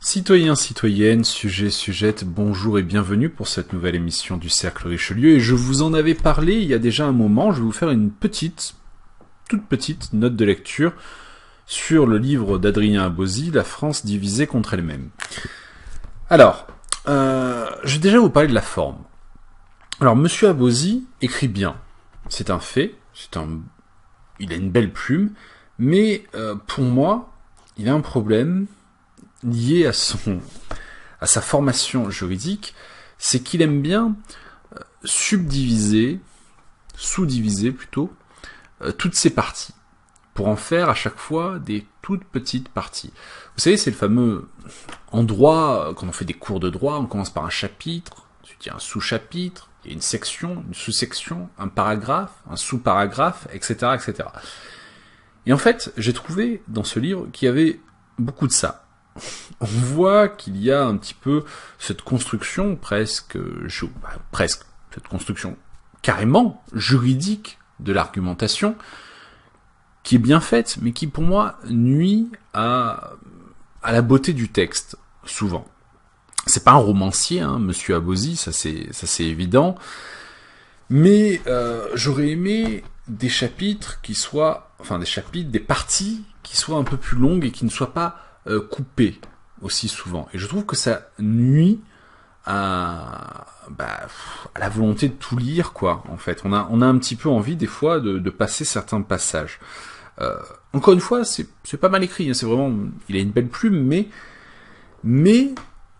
Citoyens, citoyennes, sujets, sujettes, bonjour et bienvenue pour cette nouvelle émission du Cercle Richelieu. Et je vous en avais parlé il y a déjà un moment, je vais vous faire une toute petite note de lecture sur le livre d'Adrien Abosi, La France divisée contre elle-même. Alors, je vais déjà vous parler de la forme. Alors, Monsieur Abosi écrit bien, c'est un fait, il a une belle plume, mais pour moi, il a un problème lié à sa formation juridique, c'est qu'il aime bien sous-diviser plutôt, toutes ces parties, pour en faire à chaque fois des toutes petites parties. Vous savez, c'est le fameux, en droit, quand on fait des cours de droit, on commence par un chapitre, ensuite il y a un sous-chapitre, il y a une section, une sous-section, un paragraphe, un sous-paragraphe, etc., etc. Et en fait, j'ai trouvé dans ce livre qu'il y avait beaucoup de ça. On voit qu'il y a un petit peu cette construction cette construction carrément juridique de l'argumentation qui est bien faite, mais qui pour moi nuit à la beauté du texte, souvent. C'est pas un romancier, hein, Monsieur Abosi, ça c'est évident, mais j'aurais aimé des chapitres des parties qui soient un peu plus longues et qui ne soient pas coupées aussi souvent. Et je trouve que ça nuit à la volonté de tout lire, quoi, en fait. On a un petit peu envie, des fois, de passer certains passages. Encore une fois, c'est pas mal écrit, hein, c'est vraiment, il a une belle plume, mais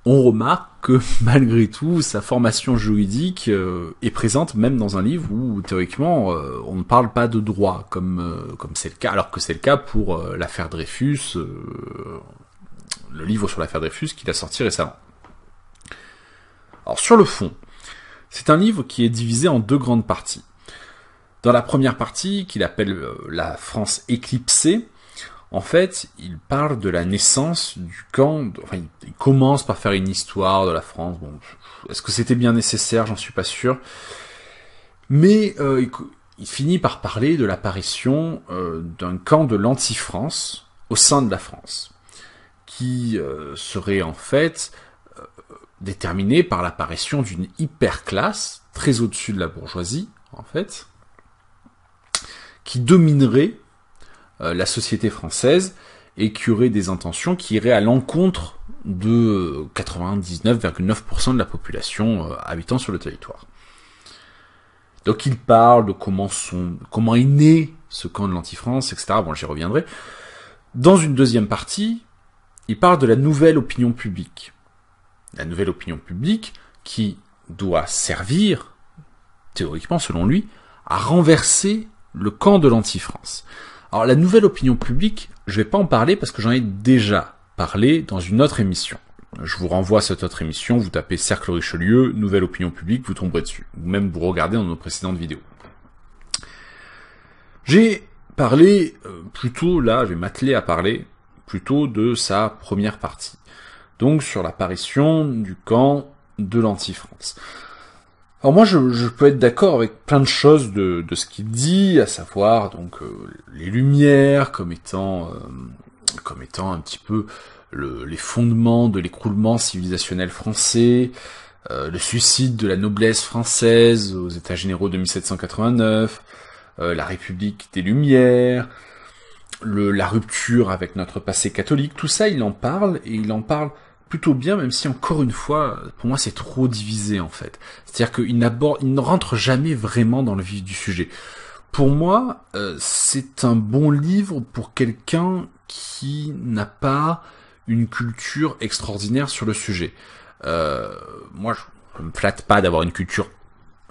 on remarque que, malgré tout, sa formation juridique est présente même dans un livre où, théoriquement, on ne parle pas de droit, comme c'est le cas, alors que c'est le cas pour l'affaire Dreyfus, le livre sur l'affaire Dreyfus qu'il a sorti récemment. Alors, sur le fond, c'est un livre qui est divisé en deux grandes parties. Dans la première partie, qu'il appelle la France éclipsée, en fait, il parle de la naissance du camp, il commence par faire une histoire de la France. Bon, est-ce que c'était bien nécessaire? J'en suis pas sûr. Mais il finit par parler de l'apparition d'un camp de l'anti-France au sein de la France, qui serait en fait déterminé par l'apparition d'une hyperclasse très au-dessus de la bourgeoisie, en fait, qui dominerait la société française et qui aurait des intentions qui iraient à l'encontre de 99,9% de la population habitant sur le territoire. Donc il parle de comment est né ce camp de l'anti-France, etc. Bon, j'y reviendrai. Dans une deuxième partie, il parle de la nouvelle opinion publique. La nouvelle opinion publique qui doit servir, théoriquement selon lui, à renverser le camp de l'anti-France. Alors la nouvelle opinion publique, je vais pas en parler parce que j'en ai déjà parlé dans une autre émission. Je vous renvoie à cette autre émission, vous tapez Cercle Richelieu, nouvelle opinion publique, vous tomberez dessus. Ou même vous regardez dans nos précédentes vidéos. J'ai parlé je vais m'atteler à parler plutôt de sa première partie. Donc sur l'apparition du camp de l'anti-France. Alors moi je peux être d'accord avec plein de choses de ce qu'il dit, à savoir donc les Lumières comme étant un petit peu les fondements de l'écroulement civilisationnel français, le suicide de la noblesse française aux États généraux de 1789, la République des Lumières, la rupture avec notre passé catholique, tout ça il en parle, et il en parle plutôt bien, même si encore une fois, pour moi c'est trop divisé en fait. C'est-à-dire qu'il ne rentre jamais vraiment dans le vif du sujet. Pour moi, c'est un bon livre pour quelqu'un qui n'a pas une culture extraordinaire sur le sujet. Moi, je me flatte pas d'avoir une culture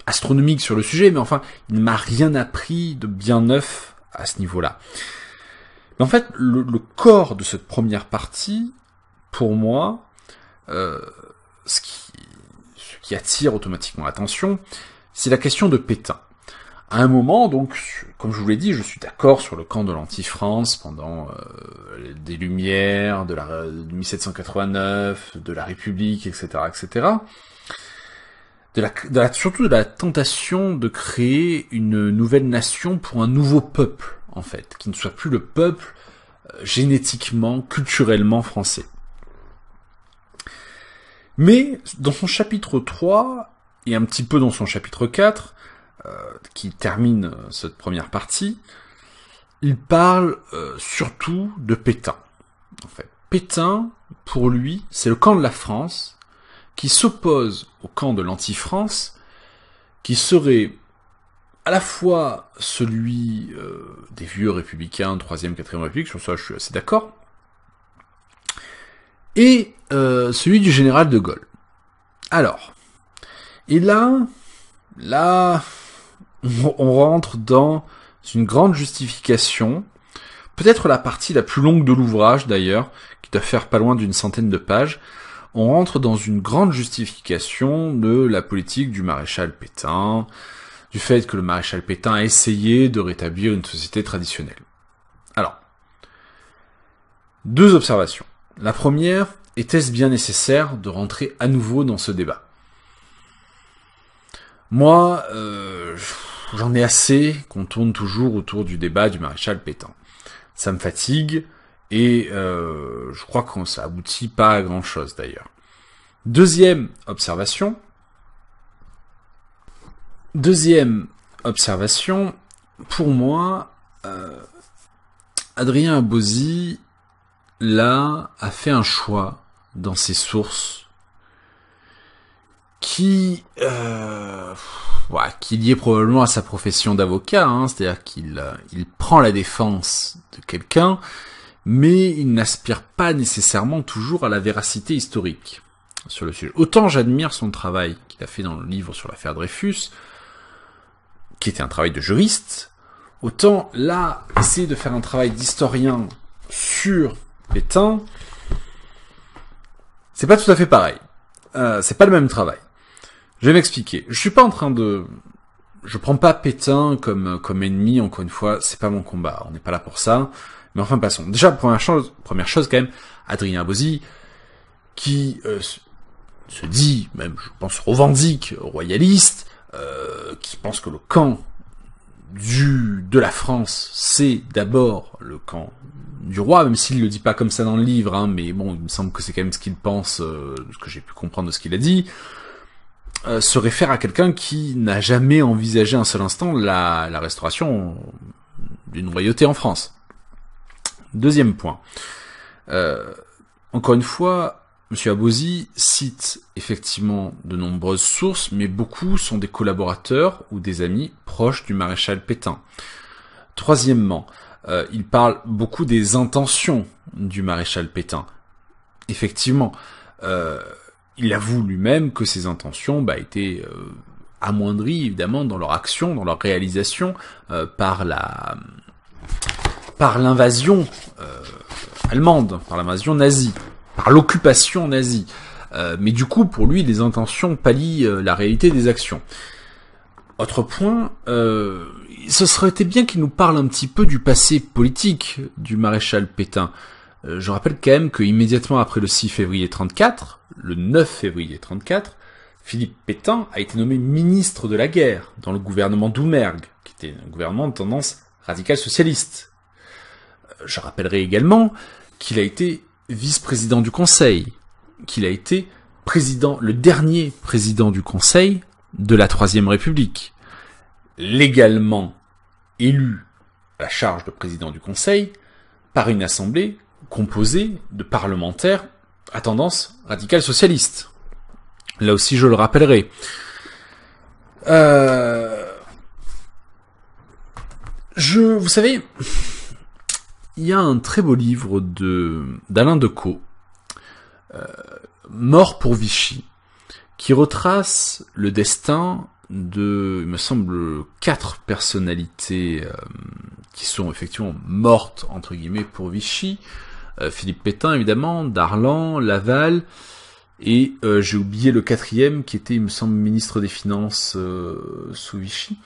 astronomique sur le sujet, mais enfin, il ne m'a rien appris de bien neuf à ce niveau-là. Mais en fait, le corps de cette première partie, pour moi, ce qui attire automatiquement l'attention, c'est la question de Pétain. À un moment, donc, comme je vous l'ai dit, je suis d'accord sur le camp de l'anti-France pendant des Lumières, de 1789, de la République, etc., etc. Surtout de la tentation de créer une nouvelle nation pour un nouveau peuple, en fait, qui ne soit plus le peuple génétiquement, culturellement français. Mais dans son chapitre 3, et un petit peu dans son chapitre 4, qui termine cette première partie, il parle surtout de Pétain. En fait, Pétain, pour lui, c'est le camp de la France qui s'oppose au camp de l'anti-France, qui serait à la fois celui des vieux républicains, 3e, 4e République, sur ça je suis assez d'accord, et celui du général de Gaulle. Alors, et là, on rentre dans une grande justification, peut-être la partie la plus longue de l'ouvrage d'ailleurs, qui doit faire pas loin d'une centaine de pages. On rentre dans une grande justification de la politique du maréchal Pétain, du fait que le maréchal Pétain a essayé de rétablir une société traditionnelle. Alors, 2 observations. La première, était-ce bien nécessaire de rentrer à nouveau dans ce débat ? Moi, j'en ai assez qu'on tourne toujours autour du débat du maréchal Pétain. Ça me fatigue, et je crois que ça aboutit pas à grand chose d'ailleurs. Deuxième observation, pour moi, Adrien Abozy, là, a fait un choix dans ses sources qui est lié probablement à sa profession d'avocat, c'est-à-dire qu'il prend la défense de quelqu'un, mais il n'aspire pas nécessairement toujours à la véracité historique sur le sujet. Autant j'admire son travail qu'il a fait dans le livre sur l'affaire Dreyfus, qui était un travail de juriste, autant là, essayer de faire un travail d'historien sur Pétain, c'est pas tout à fait pareil. C'est pas le même travail. Je vais m'expliquer. Je prends pas Pétain comme ennemi, encore une fois, c'est pas mon combat, on n'est pas là pour ça. Mais enfin, passons. Déjà, première chose quand même, Adrien Abozy, qui se dit, même je pense revendique, royaliste, qui pense que le camp de la France, c'est d'abord le camp du roi, même s'il le dit pas comme ça dans le livre, mais bon, il me semble que c'est quand même ce qu'il pense, ce que j'ai pu comprendre de ce qu'il a dit, se réfère à quelqu'un qui n'a jamais envisagé un seul instant la restauration d'une royauté en France. Deuxième point. Encore une fois, M. Abozy cite effectivement de nombreuses sources, mais beaucoup sont des collaborateurs ou des amis proches du maréchal Pétain. Troisièmement, il parle beaucoup des intentions du maréchal Pétain. Effectivement, il avoue lui-même que ses intentions étaient amoindries, évidemment, dans leur action, dans leur réalisation, par l'invasion allemande, par l'invasion nazie, par l'occupation nazie. Mais du coup, pour lui, les intentions pallient la réalité des actions. Autre point, ce serait été bien qu'il nous parle un petit peu du passé politique du maréchal Pétain. Je rappelle quand même qu'immédiatement après le 6 février 34, le 9 février 34, Philippe Pétain a été nommé ministre de la guerre dans le gouvernement Doumergue, qui était un gouvernement de tendance radicale socialiste. Je rappellerai également qu'il a été vice-président du Conseil, qu'il a été le dernier président du Conseil de la Troisième République, légalement élu à la charge de président du Conseil par une assemblée composée de parlementaires à tendance radicale socialiste. Là aussi, je le rappellerai. Vous savez, il y a un très beau livre d'Alain Decaux, Mort pour Vichy, qui retrace le destin de, il me semble, 4 personnalités qui sont effectivement mortes, entre guillemets, pour Vichy. Philippe Pétain, évidemment, Darlan, Laval, et j'ai oublié le 4e, qui était, il me semble, ministre des Finances sous Vichy.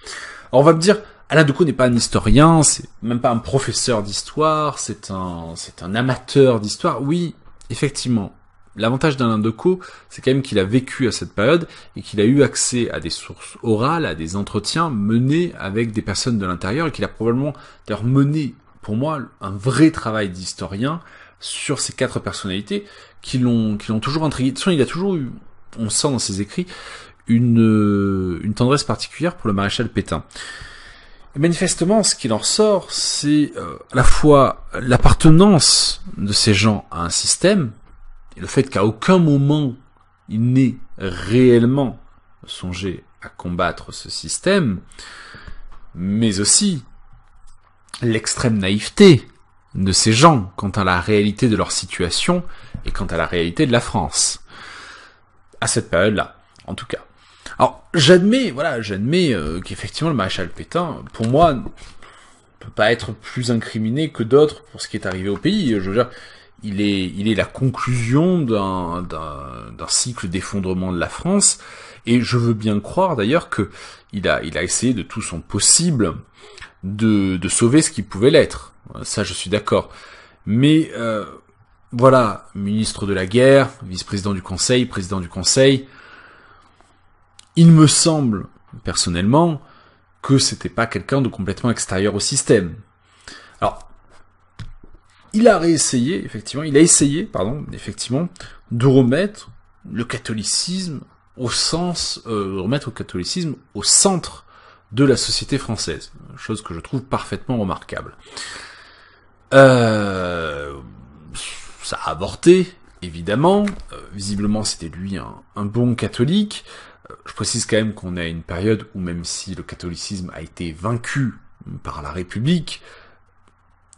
Alors on va me dire, Alain Decaux n'est pas un historien, c'est même pas un professeur d'histoire, c'est un amateur d'histoire. Oui, effectivement. L'avantage d'Alain Decaux, c'est quand même qu'il a vécu à cette période et qu'il a eu accès à des sources orales, à des entretiens menés avec des personnes de l'intérieur et qu'il a probablement d'ailleurs mené, pour moi, un vrai travail d'historien sur ces 4 personnalités qui l'ont toujours intrigué. De toute façon, il a toujours eu, on sent dans ses écrits, une tendresse particulière pour le maréchal Pétain. Et manifestement, ce qu'il en ressort, c'est à la fois l'appartenance de ces gens à un système, et le fait qu'à aucun moment il n'ait réellement songé à combattre ce système, mais aussi l'extrême naïveté de ces gens quant à la réalité de leur situation et quant à la réalité de la France. À cette période-là, en tout cas. Alors, j'admets qu'effectivement le maréchal Pétain, pour moi, ne peut pas être plus incriminé que d'autres pour ce qui est arrivé au pays. Je veux dire, il est la conclusion d'un cycle d'effondrement de la France, et je veux bien croire d'ailleurs que il a essayé de tout son possible de sauver ce qui pouvait l'être. Ça, je suis d'accord. Mais voilà, ministre de la guerre, vice-président du Conseil, président du Conseil. Il me semble, personnellement, que c'était pas quelqu'un de complètement extérieur au système. Alors, il a essayé, effectivement, de remettre le catholicisme au centre de la société française. Chose que je trouve parfaitement remarquable. Ça a avorté, évidemment. Visiblement, c'était lui un bon catholique. Je précise quand même qu'on est à une période où même si le catholicisme a été vaincu par la République,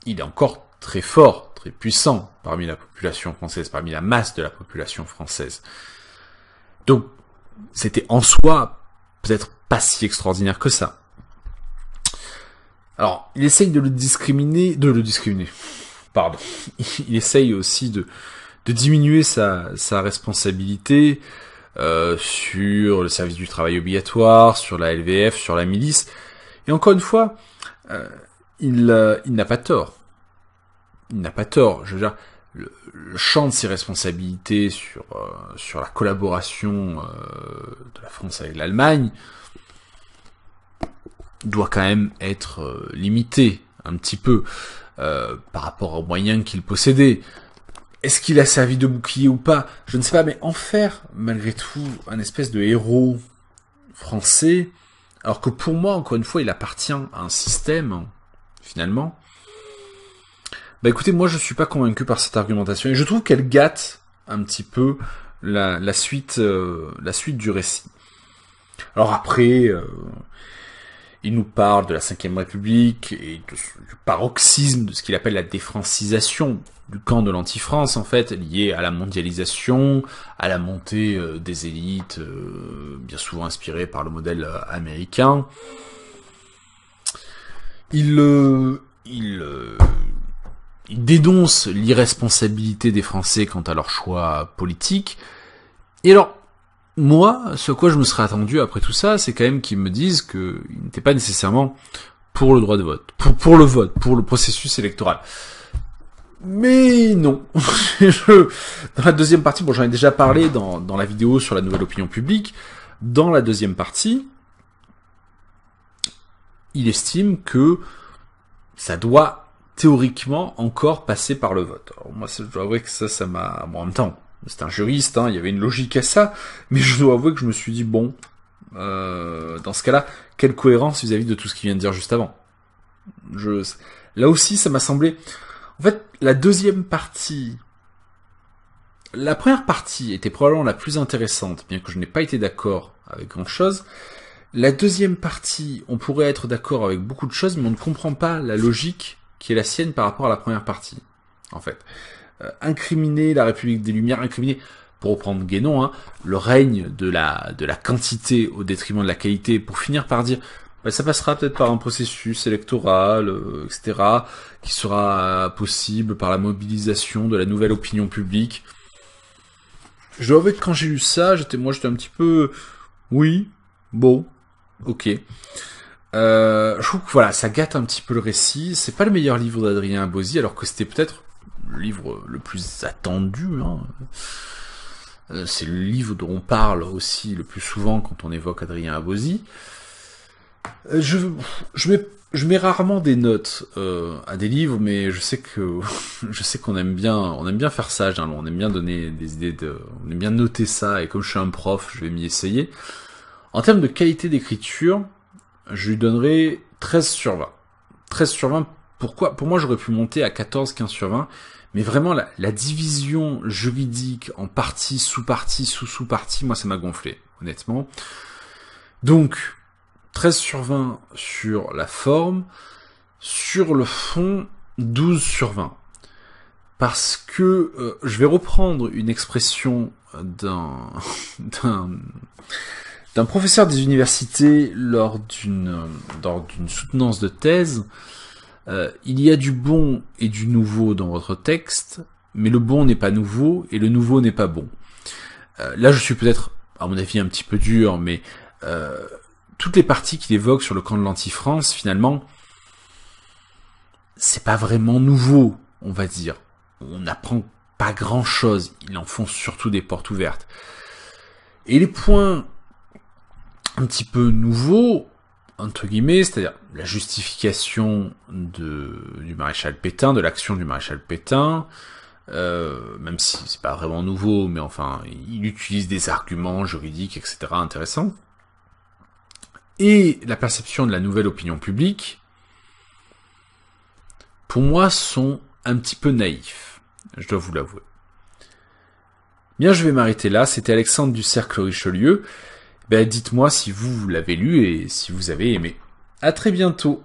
il est encore très fort, très puissant parmi la population française, parmi la masse de la population française. Donc, c'était en soi peut-être pas si extraordinaire que ça. Alors, il essaye de le discriminer, pardon. Il essaye aussi de diminuer sa responsabilité, sur le service du travail obligatoire, sur la LVF, sur la milice. Et encore une fois, il n'a pas tort. Il n'a pas tort. Je veux dire, le champ de ses responsabilités sur la collaboration de la France avec l'Allemagne doit quand même être limité un petit peu par rapport aux moyens qu'il possédait. Est-ce qu'il a servi de bouclier ou pas? Je ne sais pas, mais en faire, malgré tout, un espèce de héros français, alors que pour moi, encore une fois, il appartient à un système, finalement. Bah écoutez, moi je suis pas convaincu par cette argumentation, et je trouve qu'elle gâte un petit peu la suite du récit. Alors après, il nous parle de la Ve République, et du paroxysme de ce qu'il appelle la défrancisation du camp de l'anti-France, en fait, lié à la mondialisation, à la montée des élites, bien souvent inspirées par le modèle américain. Il dénonce l'irresponsabilité des Français quant à leurs choix politiques. Et alors, moi, ce à quoi je me serais attendu après tout ça, c'est quand même qu'ils me disent qu'ils n'étaient pas nécessairement pour le droit de vote, pour le vote, pour le processus électoral. Mais non. Dans la deuxième partie, bon, j'en ai déjà parlé dans la vidéo sur la nouvelle opinion publique. Dans la deuxième partie, il estime que ça doit théoriquement encore passer par le vote. Alors moi, je dois avouer que ça m'a... Bon, en même temps, c'est un juriste, il y avait une logique à ça, mais je dois avouer que je me suis dit, bon, dans ce cas-là, quelle cohérence vis-à-vis de tout ce qu'il vient de dire juste avant. Là aussi, ça m'a semblé... En fait, la deuxième partie... La première partie était probablement la plus intéressante, bien que je n'ai pas été d'accord avec grand-chose. La deuxième partie, on pourrait être d'accord avec beaucoup de choses, mais on ne comprend pas la logique qui est la sienne par rapport à la première partie, en fait. Incriminer la République des Lumières, incriminer, pour reprendre Guénon, le règne de la quantité au détriment de la qualité, pour finir par dire... ça passera peut-être par un processus électoral, etc., qui sera possible par la mobilisation de la nouvelle opinion publique. Je dois avouer que quand j'ai lu ça, j'étais un petit peu... Oui, bon, ok. Je trouve que voilà, ça gâte un petit peu le récit. C'est pas le meilleur livre d'Adrien Abozy, alors que c'était peut-être le livre le plus attendu. C'est le livre dont on parle aussi le plus souvent quand on évoque Adrien Abozy. Je mets rarement des notes à des livres, mais je sais qu'on aime bien faire ça. On aime bien donner des idées on aime bien noter ça. Et comme je suis un prof, je vais m'y essayer. En termes de qualité d'écriture, je lui donnerai 13 sur 20. 13 sur 20. Pourquoi? Pour moi, j'aurais pu monter à 14, 15 sur 20. Mais vraiment, la division juridique en parties, sous-parties, sous-sous-parties, moi, ça m'a gonflé, honnêtement. Donc, 13 sur 20 sur la forme. Sur le fond, 12 sur 20. Parce que je vais reprendre une expression d'un professeur des universités lors d'une soutenance de thèse. Il y a du bon et du nouveau dans votre texte, mais le bon n'est pas nouveau et le nouveau n'est pas bon. Là, je suis peut-être, à mon avis, un petit peu dur, mais toutes les parties qu'il évoque sur le camp de l'Anti-France, finalement, c'est pas vraiment nouveau, on va dire. On n'apprend pas grand-chose, il enfonce surtout des portes ouvertes. Et les points un petit peu nouveaux, entre guillemets, c'est-à-dire la justification du maréchal Pétain, de l'action du maréchal Pétain, même si c'est pas vraiment nouveau, mais enfin, il utilise des arguments juridiques, etc., intéressants. Et la perception de la nouvelle opinion publique, pour moi, sont un petit peu naïfs. Je dois vous l'avouer. Bien, je vais m'arrêter là. C'était Alexandre du Cercle Richelieu. Dites-moi si vous l'avez lu et si vous avez aimé. À très bientôt.